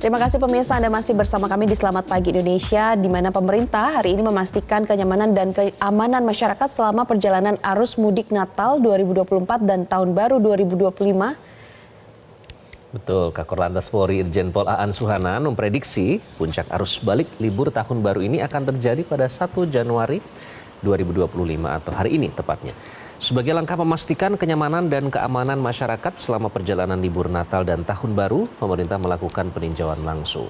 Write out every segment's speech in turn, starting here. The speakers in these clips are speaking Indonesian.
Terima kasih pemirsa, Anda masih bersama kami di Selamat Pagi Indonesia, di mana pemerintah hari ini memastikan kenyamanan dan keamanan masyarakat selama perjalanan arus mudik Natal 2024 dan Tahun Baru 2025. Betul, Kakor Lantas Polri Irjen Pol Aan Suhanan memprediksi puncak arus balik libur Tahun Baru ini akan terjadi pada 1 Januari 2025 atau hari ini tepatnya. Sebagai langkah memastikan kenyamanan dan keamanan masyarakat selama perjalanan libur Natal dan Tahun Baru, pemerintah melakukan peninjauan langsung.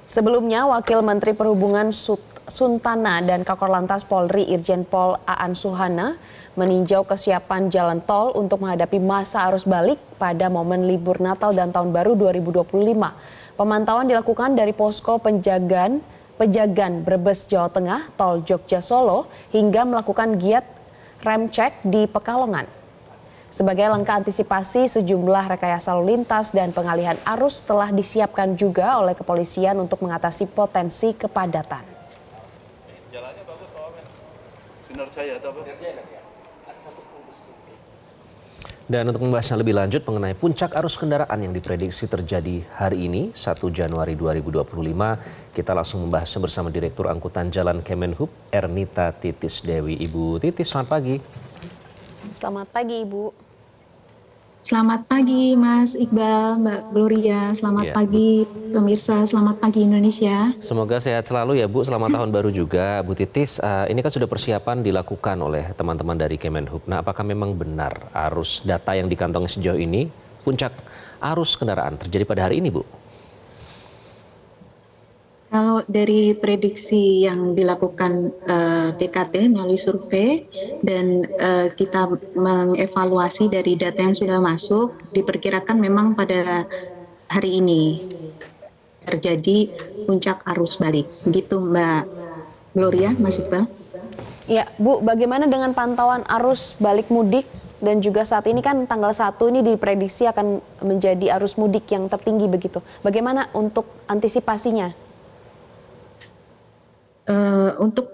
Sebelumnya, Wakil Menteri Perhubungan Suntana dan Kakor Lantas Polri Irjen Pol Aan Suhana meninjau kesiapan jalan tol untuk menghadapi masa arus balik pada momen libur Natal dan Tahun Baru 2025. Pemantauan dilakukan dari posko Pejagan Brebes, Jawa Tengah, Tol Jogja Solo, hingga melakukan giat rem cek di Pekalongan. Sebagai langkah antisipasi, sejumlah rekayasa lalu lintas dan pengalihan arus telah disiapkan juga oleh kepolisian untuk mengatasi potensi kepadatan. Jalannya bagus, Pak Wamen. Sinar saya atau apa? Dan untuk membahasnya lebih lanjut mengenai puncak arus kendaraan yang diprediksi terjadi hari ini, 1 Januari 2025, kita langsung membahasnya bersama Direktur Angkutan Jalan Kemenhub, Ernita Titis Dewi. Ibu Titis, selamat pagi. Selamat pagi, Ibu. Selamat pagi, Mas Iqbal, Mbak Gloria. Selamat pagi, pemirsa. Selamat pagi Indonesia. Semoga sehat selalu ya, Bu. Selamat tahun baru juga, Bu Titis. Ini kan sudah persiapan dilakukan oleh teman-teman dari Kemenhub. Nah, apakah memang benar arus data yang dikantongi sejauh ini, puncak arus kendaraan terjadi pada hari ini, Bu? Kalau dari prediksi yang dilakukan BKT melalui survei dan kita mengevaluasi dari data yang sudah masuk, diperkirakan memang pada hari ini terjadi puncak arus balik. Begitu Mbak Gloria, Mas Iqbal. Ya, Bu, bagaimana dengan pantauan arus balik mudik dan juga saat ini kan tanggal 1 ini diprediksi akan menjadi arus mudik yang tertinggi begitu. Bagaimana untuk antisipasinya? Untuk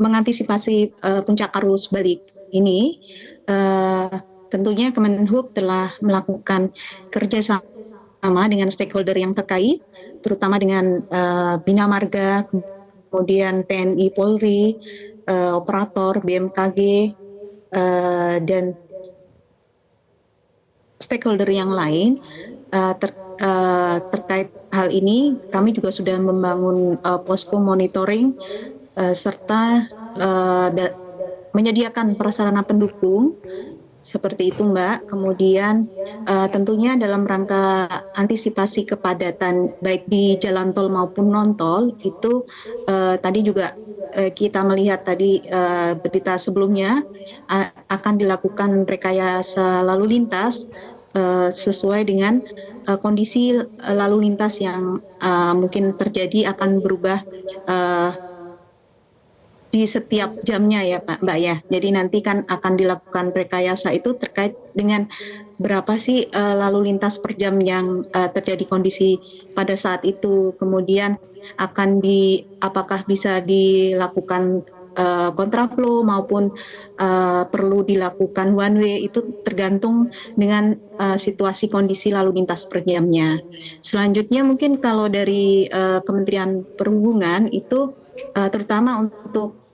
mengantisipasi puncak arus balik ini, tentunya Kemenhub telah melakukan kerjasama dengan stakeholder yang terkait, terutama dengan Bina Marga, kemudian TNI Polri, operator BMKG, dan stakeholder yang lain. Terkait hal ini, kami juga sudah membangun posko monitoring serta menyediakan prasarana pendukung seperti itu, Mbak. Kemudian tentunya dalam rangka antisipasi kepadatan baik di jalan tol maupun non tol itu tadi juga kita melihat tadi berita sebelumnya akan dilakukan rekayasa lalu lintas sesuai dengan kondisi lalu lintas yang mungkin terjadi akan berubah di setiap jamnya ya Mbak ya. Jadi nanti kan akan dilakukan rekayasa itu terkait dengan berapa sih lalu lintas per jam yang terjadi kondisi pada saat itu. Kemudian akan apakah bisa dilakukan kontraflow maupun perlu dilakukan one way, itu tergantung dengan situasi kondisi lalu lintas per jamnya. Selanjutnya mungkin kalau dari Kementerian Perhubungan itu terutama untuk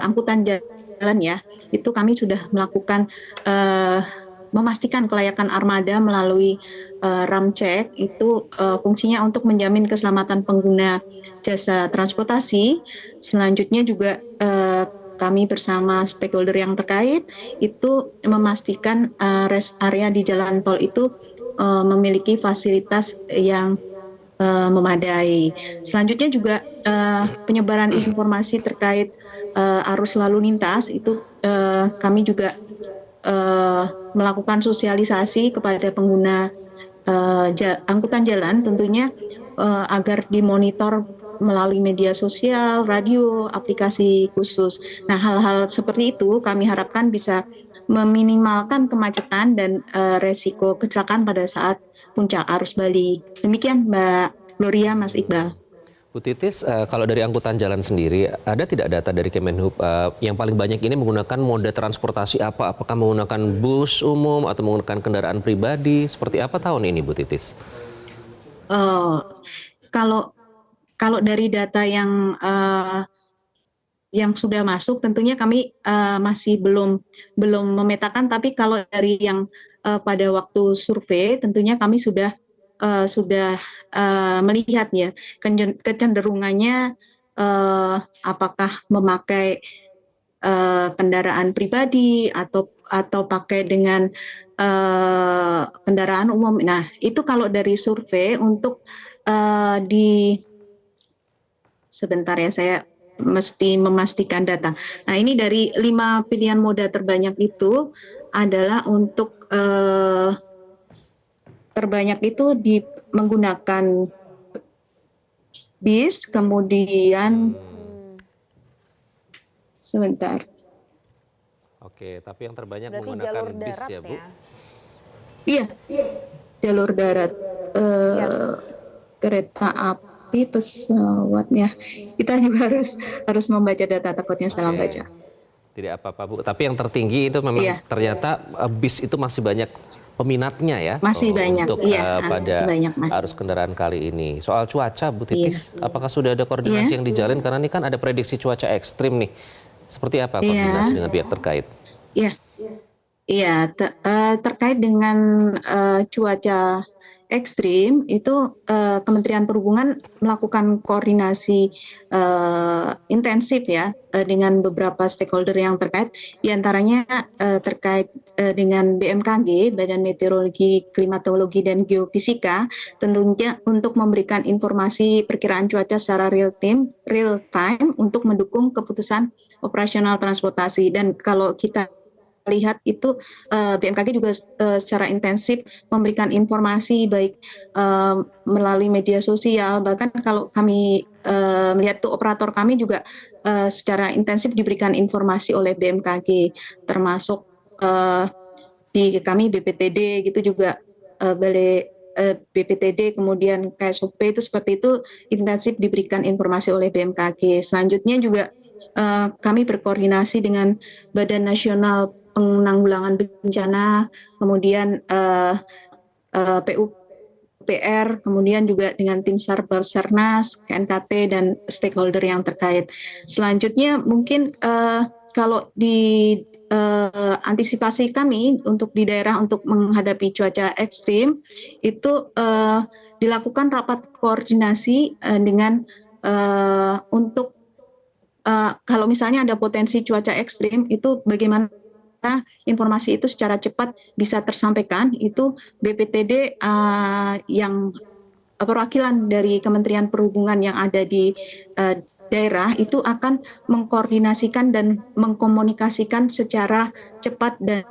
angkutan jalan ya, itu kami sudah melakukan memastikan kelayakan armada melalui ramcek itu fungsinya untuk menjamin keselamatan pengguna jasa transportasi. Selanjutnya juga kami bersama stakeholder yang terkait itu memastikan rest area di jalan tol itu memiliki fasilitas yang memadai. Selanjutnya juga penyebaran informasi terkait arus lalu lintas itu kami juga melakukan sosialisasi kepada pengguna angkutan jalan tentunya agar dimonitor melalui media sosial, radio, aplikasi khusus. Nah, hal-hal seperti itu kami harapkan bisa meminimalkan kemacetan dan resiko kecelakaan pada saat puncak arus balik. Demikian Mbak Gloria, Mas Iqbal. Bu Bu Titis, kalau dari angkutan jalan sendiri, ada tidak data dari Kemenhub yang paling banyak ini menggunakan moda transportasi apa? Apakah menggunakan bus umum atau menggunakan kendaraan pribadi? Seperti apa tahun ini, Bu Titis? Eh, kalau kalau dari data yang sudah masuk, tentunya kami masih belum memetakan. Tapi kalau dari yang pada waktu survei, tentunya kami sudah melihat ya kecenderungannya apakah memakai kendaraan pribadi atau pakai dengan kendaraan umum. Nah, itu kalau dari survei untuk di sebentar ya, saya mesti memastikan data. Nah, ini dari 5 pilihan moda terbanyak itu adalah untuk terbanyak itu menggunakan bis, kemudian sebentar. Oke, tapi yang terbanyak Berarti menggunakan jalur bis darat ya, Bu? ya? Iya, jalur darat, Ya. kereta api, pesawatnya. Kita juga harus membaca data, takutnya salah Oke. baca. Tidak apa-apa, Bu. Tapi yang tertinggi itu memang Iya, ternyata bis itu masih banyak peminatnya ya masih banyak. untuk Iya, masih pada banyak, Mas. arus kendaraan kali ini. Soal cuaca, Bu Iya. Titis, apakah sudah ada koordinasi Iya. yang dijalin? Karena ini kan ada prediksi cuaca ekstrim nih. Seperti apa Iya. koordinasi dengan pihak terkait? Iya, iya, terkait dengan cuaca ekstrim itu Kementerian Perhubungan melakukan koordinasi intensif ya dengan beberapa stakeholder yang terkait, diantaranya terkait dengan BMKG, Badan Meteorologi, Klimatologi dan Geofisika, tentunya untuk memberikan informasi perkiraan cuaca secara real time untuk mendukung keputusan operasional transportasi. Dan kalau kita lihat itu BMKG juga secara intensif memberikan informasi baik melalui media sosial, bahkan kalau kami melihat tuh operator kami juga secara intensif diberikan informasi oleh BMKG, termasuk di kami BPTD gitu juga Balai BPTD, kemudian KSOP itu seperti itu intensif diberikan informasi oleh BMKG. Selanjutnya juga kami berkoordinasi dengan Badan Nasional Penanggulangan Bencana, kemudian PUPR, kemudian juga dengan tim SAR Basarnas, KNKT, dan stakeholder yang terkait. Selanjutnya mungkin kalau di antisipasi kami untuk di daerah untuk menghadapi cuaca ekstrim itu dilakukan rapat koordinasi dengan untuk kalau misalnya ada potensi cuaca ekstrim itu bagaimana informasi itu secara cepat bisa tersampaikan. Itu BPTD yang perwakilan dari Kementerian Perhubungan yang ada di daerah itu akan mengkoordinasikan dan mengkomunikasikan secara cepat dan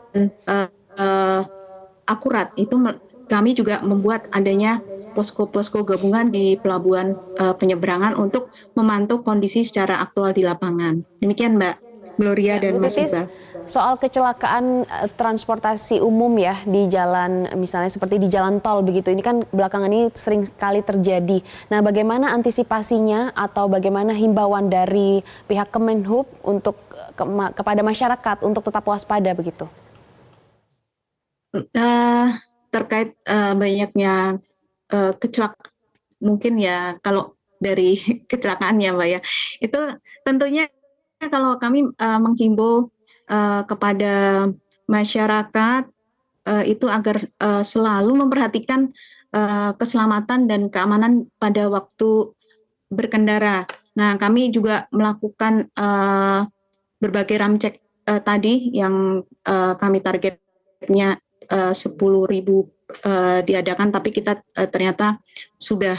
akurat. Itu kami juga membuat adanya posko-posko gabungan di pelabuhan penyeberangan untuk memantau kondisi secara aktual di lapangan. Demikian Mbak Gloria Ya, dan Bu Mas Titis, Iqbal. soal kecelakaan transportasi umum ya di jalan, misalnya seperti di jalan tol begitu, ini kan belakangan ini sering sekali terjadi. Nah, bagaimana antisipasinya atau bagaimana himbauan dari pihak Kemenhub untuk kepada masyarakat untuk tetap waspada begitu? Terkait banyaknya kecelakaan, mungkin ya kalau dari kecelakaan ya Mbak ya, itu tentunya kalau kami menghimbau kepada masyarakat itu agar selalu memperhatikan keselamatan dan keamanan pada waktu berkendara. Nah, kami juga melakukan berbagai ramcek tadi yang kami targetnya 10.000 diadakan, tapi kita ternyata sudah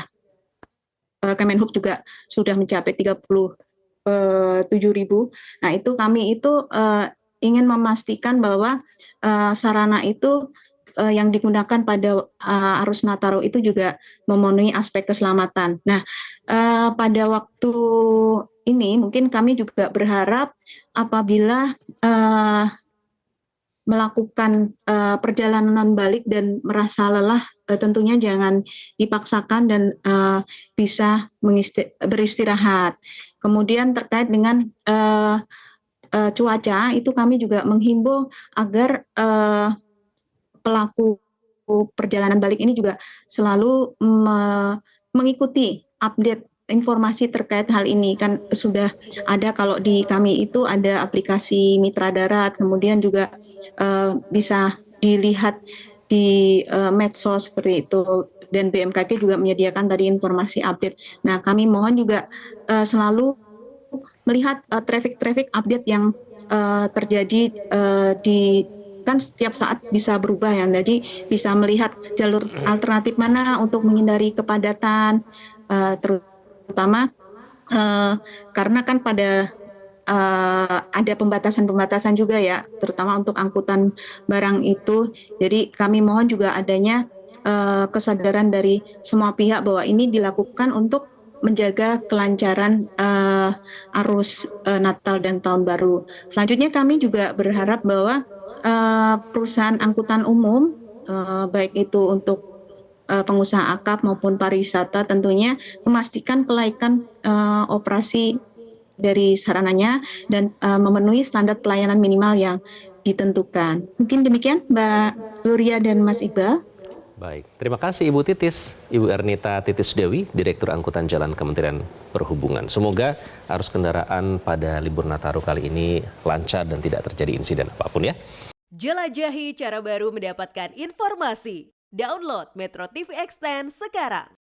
Kemenhub juga sudah mencapai 37.000. Nah, itu kami itu ingin memastikan bahwa sarana itu yang digunakan pada arus Nataru itu juga memenuhi aspek keselamatan. Nah, pada waktu ini mungkin kami juga berharap apabila melakukan perjalanan balik dan merasa lelah, tentunya jangan dipaksakan dan bisa beristirahat. Kemudian terkait dengan cuaca, itu kami juga menghimbau agar pelaku perjalanan balik ini juga selalu mengikuti update informasi terkait hal ini. Kan sudah ada, kalau di kami itu ada aplikasi Mitra Darat, kemudian juga bisa dilihat di medsos seperti itu, dan BMKG juga menyediakan tadi informasi update. Nah, kami mohon juga selalu melihat traffic update yang terjadi di, kan setiap saat bisa berubah ya, jadi bisa melihat jalur alternatif mana untuk menghindari kepadatan, terutama karena kan pada ada pembatasan juga ya, terutama untuk angkutan barang itu. Jadi kami mohon juga adanya kesadaran dari semua pihak bahwa ini dilakukan untuk menjaga kelancaran arus Natal dan Tahun Baru. Selanjutnya kami juga berharap bahwa perusahaan angkutan umum, baik itu untuk pengusaha akap maupun pariwisata, tentunya memastikan kelaikan operasi dari sarananya dan memenuhi standar pelayanan minimal yang ditentukan. Mungkin demikian Mbak Gloria dan Mas Iqbal. Baik, terima kasih Ibu Titis, Ibu Ernita Titis Dewi, Direktur Angkutan Jalan Kementerian Perhubungan. Semoga arus kendaraan pada libur Nataru kali ini lancar dan tidak terjadi insiden apapun ya. Jelajahi cara baru mendapatkan informasi. Download Metro TV Extend sekarang.